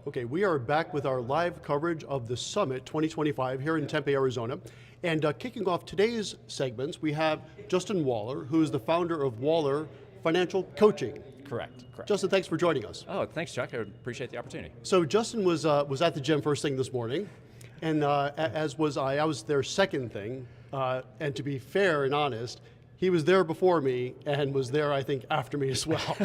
Okay, we are back with our live coverage of the Summit 2025 here in Tempe, Arizona. And kicking off today's segments, we have Justin Waller, who is the founder of Waller Financial Coaching. Correct. Justin, thanks for joining us. Oh, thanks, Chuck. I appreciate the opportunity. So Justin was at the gym first thing this morning, and as was I. I was there second thing, and to be fair and honest, he was there before me and was there, I think, after me as well.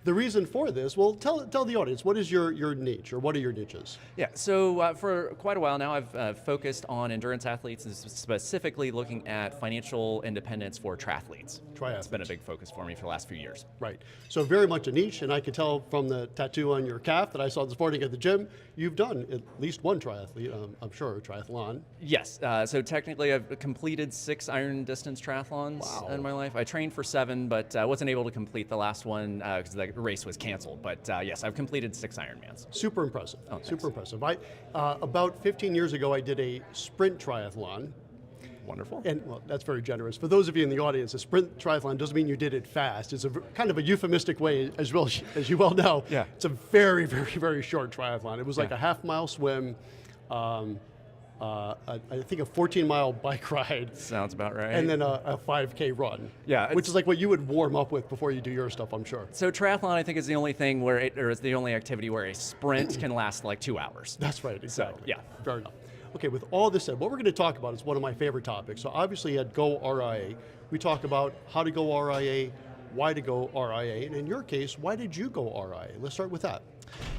The reason for this, well, tell the audience, what is your niche, or what are your niches? Yeah, so for quite a while now, I've focused on endurance athletes and specifically looking at financial independence for triathletes. It's been a big focus for me for the last few years. Right, so very much a niche, and I could tell from the tattoo on your calf that I saw this morning at the gym, you've done at least one triathlete, I'm sure, triathlon. Yes, so technically I've completed 6 iron distance triathlons in my life. I trained for 7, but wasn't able to complete the last one because the race was canceled. But yes, I've completed 6 Ironmans. Super impressive, thanks. Super impressive. About 15 years ago, I did a sprint triathlon. Wonderful. And well, that's very generous. For those of you in the audience, a sprint triathlon doesn't mean you did it fast. It's a kind of a euphemistic way, as well as you well know. Yeah. It's a very, very, very short triathlon. It was like a half-mile swim, I think a 14-mile bike ride. Sounds about right. And then a 5K run. Yeah. Which is like what you would warm up with before you do your stuff, I'm sure. So triathlon, I think, is the only thing or is the only activity where a sprint can last like 2 hours. That's right, exactly. So, yeah. Fair enough. Okay, with all this said, what we're going to talk about is one of my favorite topics. So obviously at goRIA, we talk about how to go RIA, why to go RIA, and in your case, why did you go RIA? Let's start with that.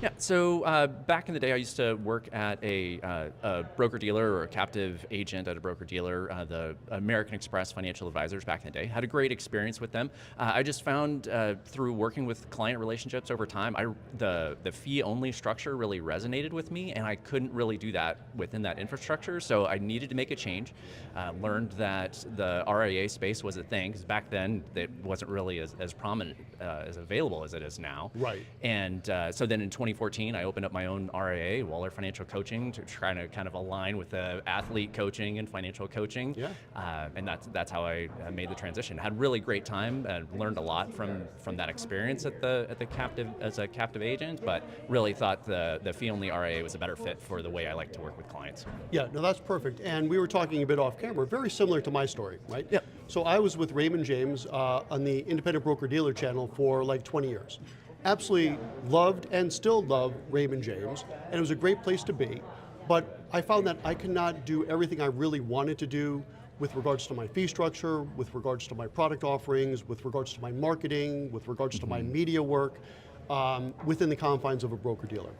Yeah, so back in the day, I used to work at a broker-dealer or a captive agent at a broker-dealer, the American Express Financial Advisors back in the day. Had a great experience with them. I just found through working with client relationships over time, the fee-only structure really resonated with me, and I couldn't really do that within that infrastructure, so I needed to make a change. Learned that the RIA space was a thing, because back then it wasn't really as prominent, as available as it is now. Right. And so then in 2014, I opened up my own RIA, Waller Financial Coaching, to try to kind of align with the athlete coaching and financial coaching. Yeah. And that's how I made the transition. Had a really great time and learned a lot from that experience at the captive as a captive agent, but really thought the fee-only RIA was a better fit for the way I like to work with clients. Yeah, no, that's perfect. And we were talking a bit off camera, very similar to my story, right? Yep. So I was with Raymond James on the independent broker-dealer channel for like 20 years. Absolutely loved and still love Raymond James, and it was a great place to be, but I found that I could not do everything I really wanted to do with regards to my fee structure, with regards to my product offerings, with regards to my marketing, with regards to my media work, within the confines of a broker-dealer.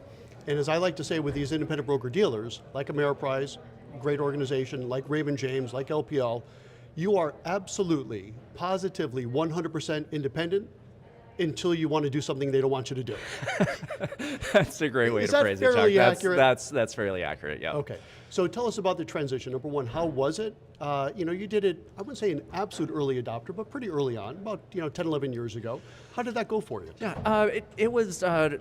And as I like to say with these independent broker-dealers, like Ameriprise, great organization, like Raymond James, like LPL, you are absolutely, positively, 100% independent until you want to do something they don't want you to do. That's a great way to phrase it, Chuck. Fairly accurate? That's fairly accurate, yeah. Okay, so tell us about the transition. Number one, how was it? You did it, I wouldn't say an absolute early adopter, but pretty early on, about 10, 11 years ago. How did that go for you? Yeah, it was there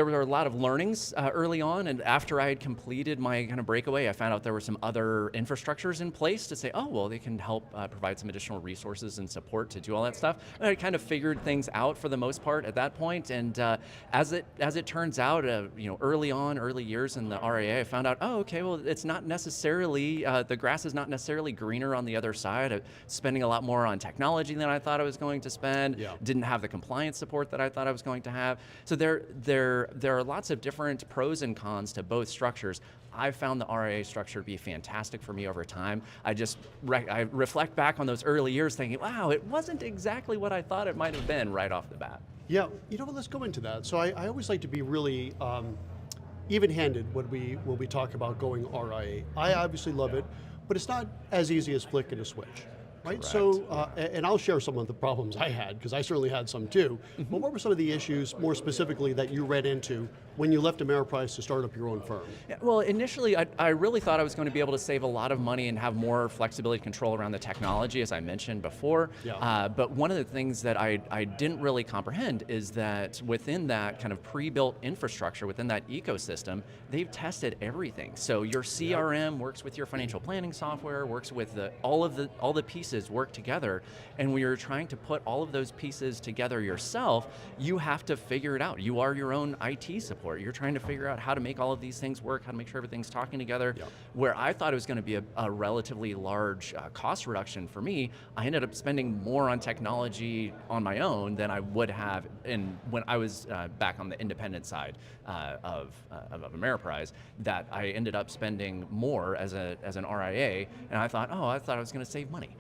were a lot of learnings early on, and after I had completed my kind of breakaway, I found out there were some other infrastructures in place to say, oh, well, they can help provide some additional resources and support to do all that stuff. And I kind of figured things out for the most part at that point, and as it turns out, early years in the RIA, I found out, oh, okay, well, it's not necessarily, the grass is not necessarily greener on the other side. Spending a lot more on technology than I thought I was going to spend. Yeah. Didn't have the compliance support that I thought I was going to have. So there are lots of different pros and cons to both structures. I found the RIA structure to be fantastic for me over time. I reflect back on those early years thinking, wow, it wasn't exactly what I thought it might have been right off the bat. Yeah, let's go into that. So I always like to be really even-handed when we talk about going RIA. I obviously love it, but it's not as easy as flicking a switch. Right? Correct. So, and I'll share some of the problems I had, because I certainly had some too, but what were some of the issues, more specifically, that you ran into when you left Ameriprise to start up your own firm? Yeah, well, initially, I really thought I was going to be able to save a lot of money and have more flexibility and control around the technology, as I mentioned before. Yeah. But one of the things that I didn't really comprehend is that within that kind of pre-built infrastructure, within that ecosystem, they've tested everything. So your CRM works with your financial planning software, works with all the pieces pieces work together. And when you're trying to put all of those pieces together yourself, you have to figure it out. You are your own IT support. You're trying to figure out how to make all of these things work, how to make sure everything's talking together. Yep. Where I thought it was going to be a relatively large cost reduction for me, I ended up spending more on technology on my own than I would have when I was back on the independent side of Ameriprise, that I ended up spending more as an RIA, and I thought I was going to save money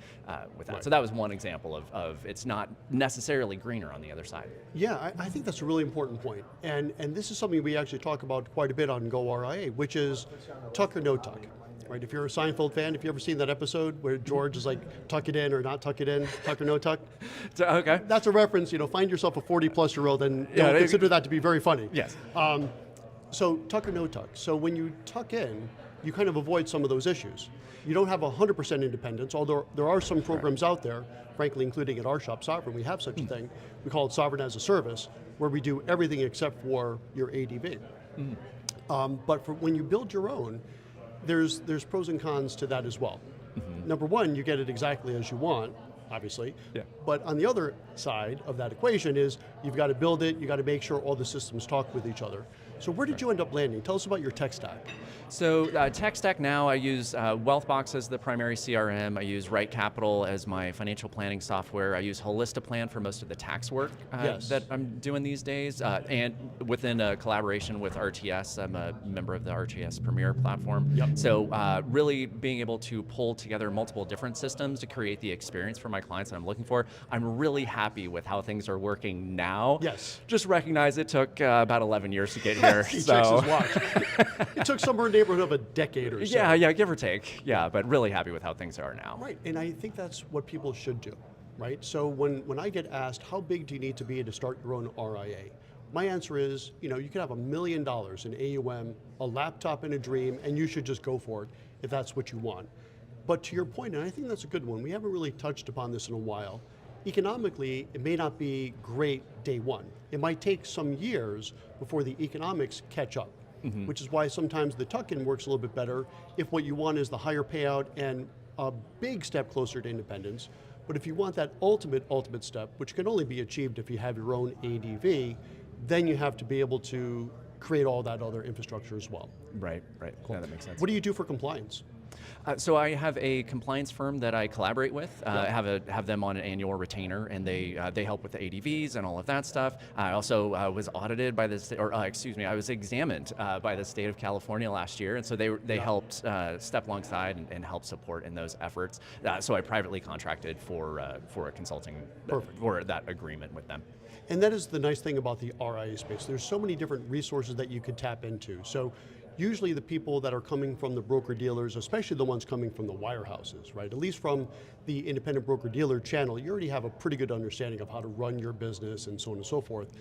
with that. Right. So that was one example of it's not necessarily greener on the other side. Yeah, I think that's a really important point. And this is something we actually talk about quite a bit on goRIA, which is tuck or no tuck. Right? If you're a Seinfeld fan, if you ever seen that episode where George is like, tuck it in or not tuck it in, tuck or no tuck? Okay. That's a reference, find yourself a 40-plus-year-old and Yeah, consider that to be very funny. Yes. So tuck or no tuck. So when you tuck in, you kind of avoid some of those issues. You don't have 100% independence, although there are some programs out there, frankly, including at our shop, Sovereign, we have such a thing. We call it Sovereign as a Service, where we do everything except for your ADV. But for when you build your own, there's pros and cons to that as well. Number one, you get it exactly as you want, obviously. Yeah. But on the other side of that equation is you've got to build it, you got to make sure all the systems talk with each other. So where did you end up landing? Tell us about your tech stack. So tech stack now, I use Wealthbox as the primary CRM. I use Right Capital as my financial planning software. I use Holistaplan for most of the tax work Yes. that I'm doing these days. And within a collaboration with RTS, I'm a member of the RTS Premier platform. Yep. So really being able to pull together multiple different systems to create the experience for my clients that I'm looking for. I'm really happy with how things are working now. Yes. Just recognize it took about 11 years to get here. He so. checks his watch. It took somewhere in the neighborhood of a decade or so. Yeah, give or take. Yeah, but really happy with how things are now. Right, and I think that's what people should do, right? So when I get asked, how big do you need to be to start your own RIA? My answer is, you could have $1 million in AUM, a laptop and a dream, and you should just go for it if that's what you want. But to your point, and I think that's a good one, we haven't really touched upon this in a while, economically, it may not be great day one. It might take some years before the economics catch up, which is why sometimes the tuck-in works a little bit better if what you want is the higher payout and a big step closer to independence. But if you want that ultimate step, which can only be achieved if you have your own ADV, then you have to be able to create all that other infrastructure as well. Right. Cool. Yeah, that makes sense. What do you do for compliance? So I have a compliance firm that I collaborate with. I have them on an annual retainer, and they help with the ADVs and all of that stuff. I also was audited by the state, I was examined by the state of California last year, and so they helped step alongside and help support in those efforts. So I privately contracted for a consulting for that agreement with them. And that is the nice thing about the RIA space. There's so many different resources that you could tap into. So usually the people that are coming from the broker-dealers, especially the ones coming from the wirehouses, right? At least from the independent broker-dealer channel, you already have a pretty good understanding of how to run your business and so on and so forth.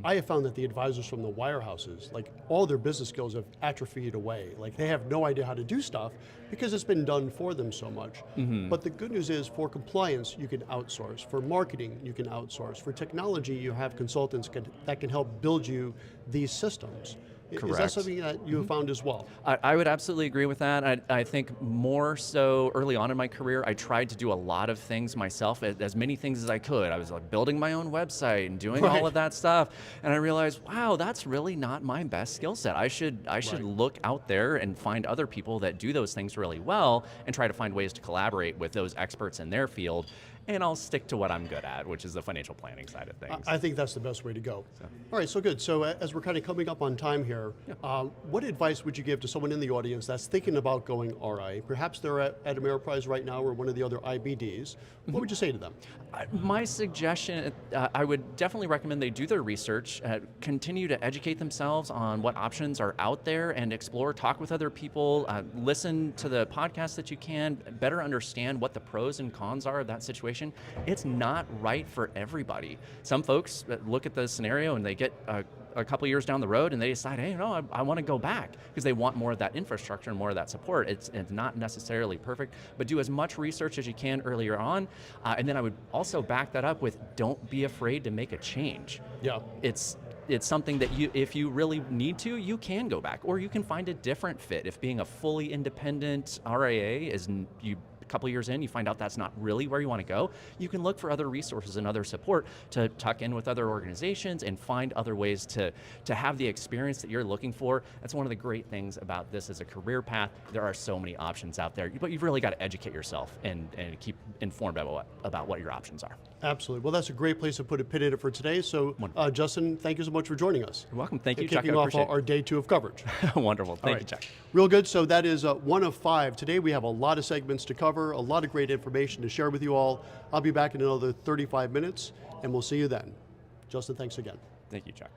I have found that the advisors from the wirehouses, like all their business skills have atrophied away. Like they have no idea how to do stuff because it's been done for them so much. But the good news is for compliance, you can outsource. For marketing, you can outsource. For technology, you have consultants that can help build you these systems. Correct. Is that something that you have found as well? I would absolutely agree with that. I think more so early on in my career, I tried to do a lot of things myself, as many things as I could. I was like building my own website and doing all of that stuff, and I realized, wow, that's really not my best skill set. I should look out there and find other people that do those things really well and try to find ways to collaborate with those experts in their field. And I'll stick to what I'm good at, which is the financial planning side of things. I think that's the best way to go. All right, so good. So as we're kind of coming up on time here, what advice would you give to someone in the audience that's thinking about going RIA? Perhaps they're at Ameriprise right now or one of the other IBDs. What would you say to them? My suggestion, I would definitely recommend they do their research, continue to educate themselves on what options are out there and explore, talk with other people, listen to the podcasts that you can, better understand what the pros and cons are of that situation. It's not right for everybody. Some folks look at the scenario and they get a couple years down the road and they decide, hey, I want to go back because they want more of that infrastructure and more of that support. It's not necessarily perfect, but do as much research as you can earlier on. And then I would also back that up with don't be afraid to make a change. Yeah. It's something that if you really need to, you can go back, or you can find a different fit. If being a fully independent RIA is you couple years in, you find out that's not really where you want to go, you can look for other resources and other support to tuck in with other organizations and find other ways to have the experience that you're looking for. That's one of the great things about this as a career path. There are so many options out there, but you've really got to educate yourself and keep informed about what your options are. Absolutely. Well, that's a great place to put a pin in it for today. So, Justin, thank you so much for joining us. You're welcome. Thank you, and Chuck. kicking off our day 2 of coverage. Wonderful. Thank you, Chuck. Real good. So that is 1 of 5. Today we have a lot of segments to cover, a lot of great information to share with you all. I'll be back in another 35 minutes, and we'll see you then. Justin, thanks again. Thank you, Chuck.